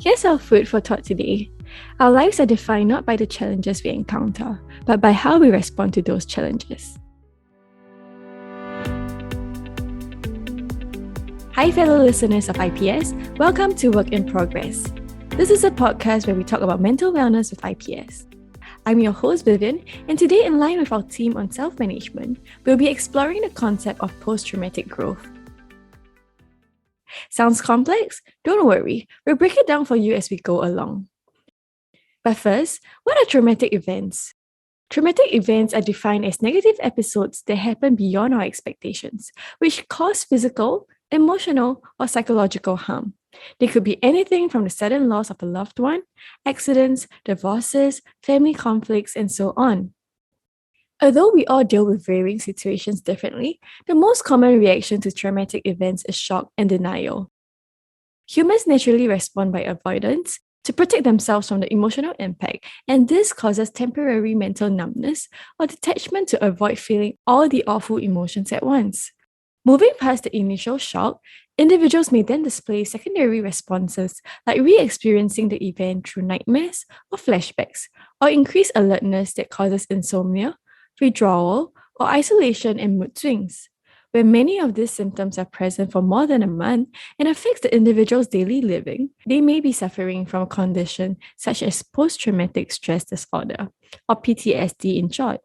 Here's our food for thought today. Our lives are defined not by the challenges we encounter, but by how we respond to those challenges. Hi, fellow listeners of IPS. Welcome to Work in Progress. This is a podcast where we talk about mental wellness with IPS. I'm your host, Vivien, and today, in line with our theme on self-management, we'll be exploring the concept of post-traumatic growth. Sounds complex? Don't worry, we'll break it down for you as we go along. But first, what are traumatic events? Traumatic events are defined as negative episodes that happen beyond our expectations, which cause physical, emotional, or psychological harm. They could be anything from the sudden loss of a loved one, accidents, divorces, family conflicts, and so on. Although we all deal with varying situations differently, the most common reaction to traumatic events is shock and denial. Humans naturally respond by avoidance to protect themselves from the emotional impact, and this causes temporary mental numbness or detachment to avoid feeling all the awful emotions at once. Moving past the initial shock, individuals may then display secondary responses like re-experiencing the event through nightmares or flashbacks, or increased alertness that causes insomnia, withdrawal, or isolation and mood swings. When many of these symptoms are present for more than a month and affects the individual's daily living, they may be suffering from a condition such as post-traumatic stress disorder, or PTSD in short.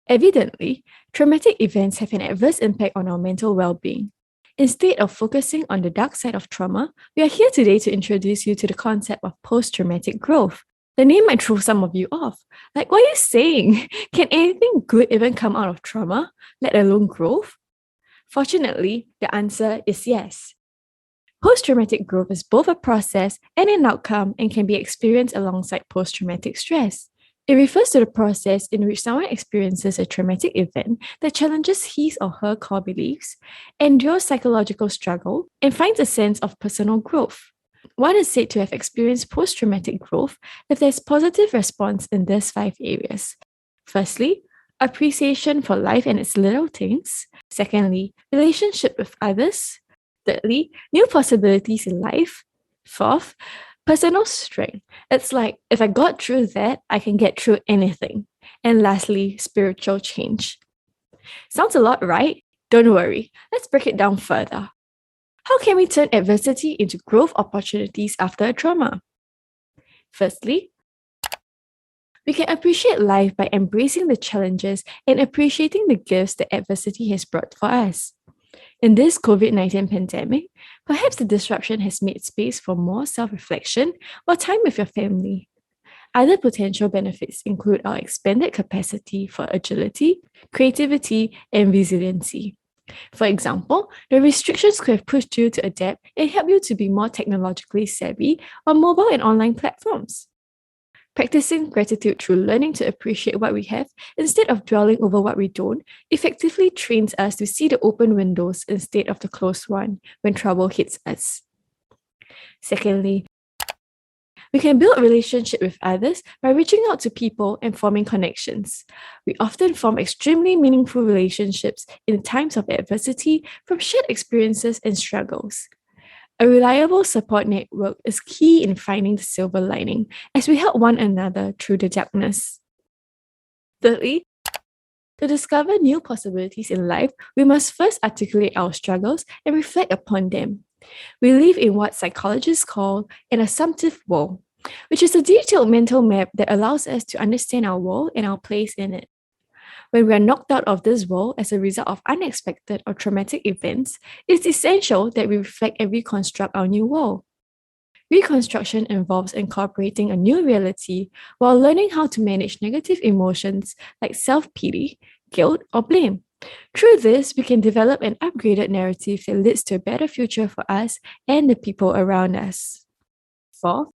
Evidently, traumatic events have an adverse impact on our mental well-being. Instead of focusing on the dark side of trauma, we are here today to introduce you to the concept of post-traumatic growth. The name might throw some of you off. Like, what are you saying? Can anything good even come out of trauma, let alone growth? Fortunately, the answer is yes. Post-traumatic growth is both a process and an outcome and can be experienced alongside post-traumatic stress. It refers to the process in which someone experiences a traumatic event that challenges his or her core beliefs, endures psychological struggle, and finds a sense of personal growth. One is said to have experienced post-traumatic growth if there's positive response in these 5 areas. Firstly, appreciation for life and its little things. Secondly, relationship with others. Thirdly, new possibilities in life. Fourth, personal strength. It's like, if I got through that, I can get through anything. And lastly, spiritual change. Sounds a lot, right? Don't worry, let's break it down further. How can we turn adversity into growth opportunities after a trauma? Firstly, we can appreciate life by embracing the challenges and appreciating the gifts that adversity has brought for us. In this COVID-19 pandemic, perhaps the disruption has made space for more self-reflection or time with your family. Other potential benefits include our expanded capacity for agility, creativity, and resiliency. For example, the restrictions could have pushed you to adapt and help you to be more technologically savvy on mobile and online platforms. Practicing gratitude through learning to appreciate what we have instead of dwelling over what we don't effectively trains us to see the open windows instead of the closed one when trouble hits us. Secondly, we can build a relationship with others by reaching out to people and forming connections. We often form extremely meaningful relationships in times of adversity from shared experiences and struggles. A reliable support network is key in finding the silver lining as we help one another through the darkness. Thirdly, to discover new possibilities in life, we must first articulate our struggles and reflect upon them. We live in what psychologists call an assumptive world, which is a detailed mental map that allows us to understand our world and our place in it. When we are knocked out of this world as a result of unexpected or traumatic events, it's essential that we reflect and reconstruct our new world. Reconstruction involves incorporating a new reality while learning how to manage negative emotions like self-pity, guilt, or blame. Through this, we can develop an upgraded narrative that leads to a better future for us and the people around us. Fourth,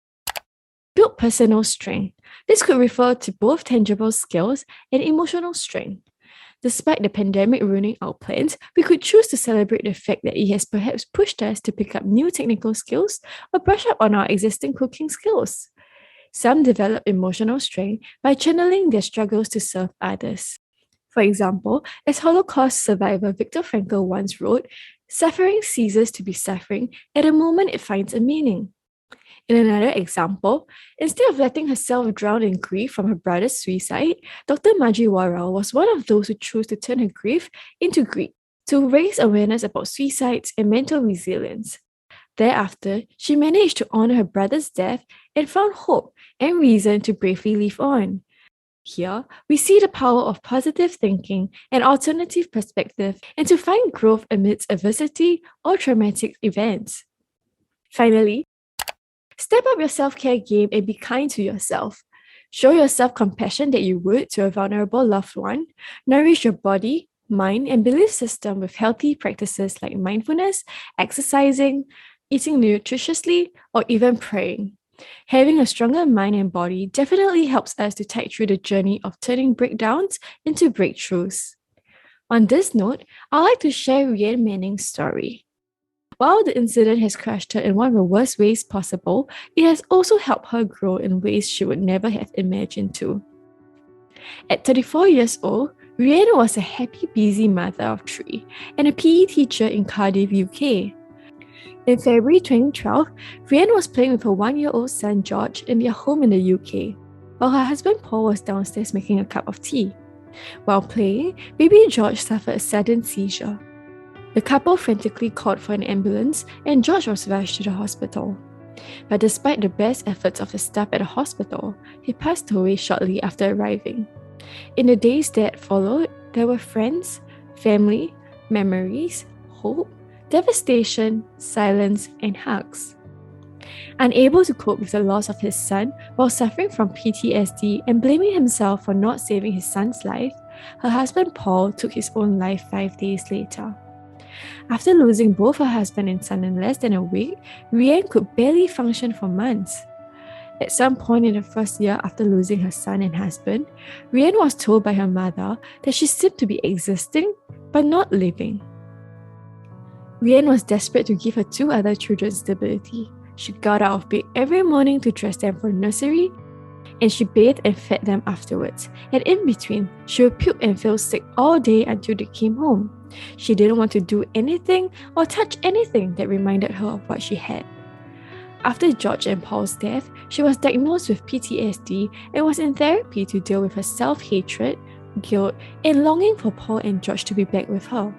build personal strength. This could refer to both tangible skills and emotional strength. Despite the pandemic ruining our plans, we could choose to celebrate the fact that it has perhaps pushed us to pick up new technical skills or brush up on our existing cooking skills. Some develop emotional strength by channeling their struggles to serve others. For example, as Holocaust survivor Viktor Frankl once wrote, "Suffering ceases to be suffering at the moment it finds a meaning." In another example, instead of letting herself drown in grief from her brother's suicide, Dr. Majiwara was one of those who chose to turn her grief into greed, to raise awareness about suicides and mental resilience. Thereafter, she managed to honor her brother's death and found hope and reason to bravely live on. Here, we see the power of positive thinking and alternative perspective and to find growth amidst adversity or traumatic events. Finally, step up your self-care game and be kind to yourself. Show yourself compassion that you would to a vulnerable loved one. Nourish your body, mind, and belief system with healthy practices like mindfulness, exercising, eating nutritiously, or even praying. Having a stronger mind and body definitely helps us to tide through the journey of turning breakdowns into breakthroughs. On this note, I'd like to share Vivien Manning's story. While the incident has crushed her in one of the worst ways possible, it has also helped her grow in ways she would never have imagined to. At 34 years old, Vivien was a happy, busy mother of 3 and a PE teacher in Cardiff, UK. In February 2012, Vivien was playing with her 1-year-old son George in their home in the UK, while her husband Paul was downstairs making a cup of tea. While playing, baby George suffered a sudden seizure. The couple frantically called for an ambulance and George was rushed to the hospital. But despite the best efforts of the staff at the hospital, he passed away shortly after arriving. In the days that followed, there were friends, family, memories, hope, devastation, silence, and hugs. Unable to cope with the loss of his son while suffering from PTSD and blaming himself for not saving his son's life, her husband Paul took his own life 5 days later. After losing both her husband and son in less than a week, Vivien could barely function for months. At some point in the first year after losing her son and husband, Vivien was told by her mother that she seemed to be existing but not living. Vivien was desperate to give her 2 other children stability. She got out of bed every morning to dress them for nursery, and she bathed and fed them afterwards. And in between, she would puke and feel sick all day until they came home. She didn't want to do anything or touch anything that reminded her of what she had. After George and Paul's death, she was diagnosed with PTSD and was in therapy to deal with her self-hatred, guilt, and longing for Paul and George to be back with her.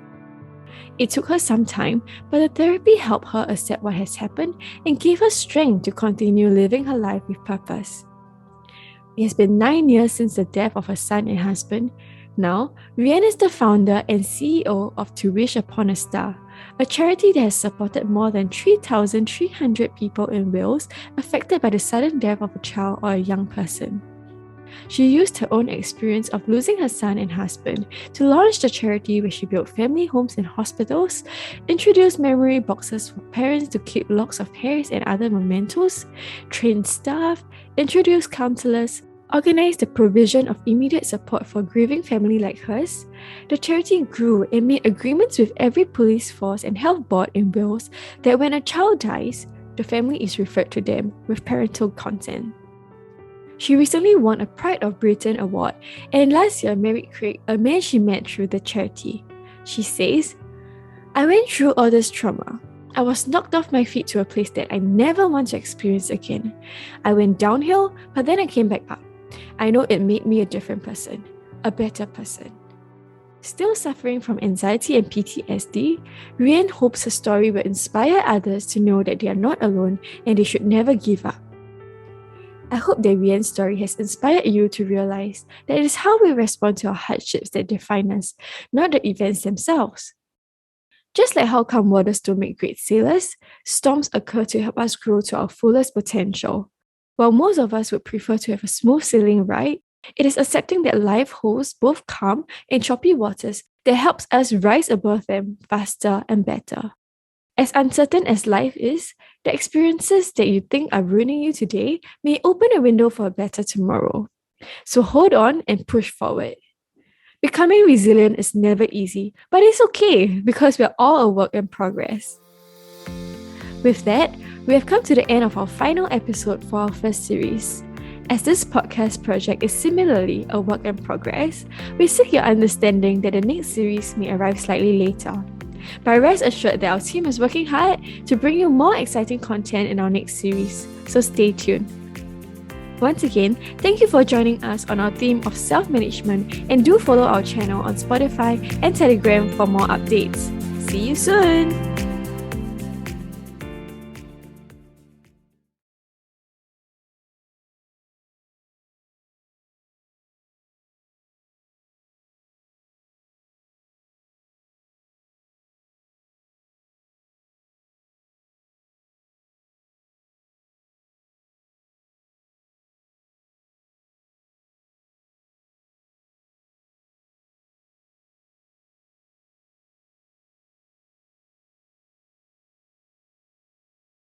It took her some time, but the therapy helped her accept what has happened and gave her strength to continue living her life with purpose. It has been 9 years since the death of her son and husband. Now, Vivien is the founder and CEO of To Wish Upon a Star, a charity that has supported more than 3,300 people in Wales affected by the sudden death of a child or a young person. She used her own experience of losing her son and husband to launch the charity where she built family homes and hospitals, introduced memory boxes for parents to keep locks of hairs and other mementos, trained staff, introduced counselors, organized the provision of immediate support for grieving family like hers. The charity grew and made agreements with every police force and health board in Wales that when a child dies, the family is referred to them with parental consent. She recently won a Pride of Britain award and last year married Craig, a man she met through the charity. She says, "I went through all this trauma. I was knocked off my feet to a place that I never want to experience again. I went downhill, but then I came back up. I know it made me a different person, a better person." Still suffering from anxiety and PTSD, Vivien hopes her story will inspire others to know that they are not alone and they should never give up. I hope that Vivien's story has inspired you to realize that it is how we respond to our hardships that define us, not the events themselves. Just like how calm waters don't make great sailors, storms occur to help us grow to our fullest potential. While most of us would prefer to have a smooth sailing ride, it is accepting that life holds both calm and choppy waters that helps us rise above them faster and better. As uncertain as life is, the experiences that you think are ruining you today may open a window for a better tomorrow. So hold on and push forward. Becoming resilient is never easy, but it's okay because we're all a work in progress. With that, we have come to the end of our final episode for our first series. As this podcast project is similarly a work in progress, we seek your understanding that the next series may arrive slightly later. But rest assured that our team is working hard to bring you more exciting content in our next series, so stay tuned. Once again, thank you for joining us on our theme of self-management, and do follow our channel on Spotify and Telegram for more updates. See you soon!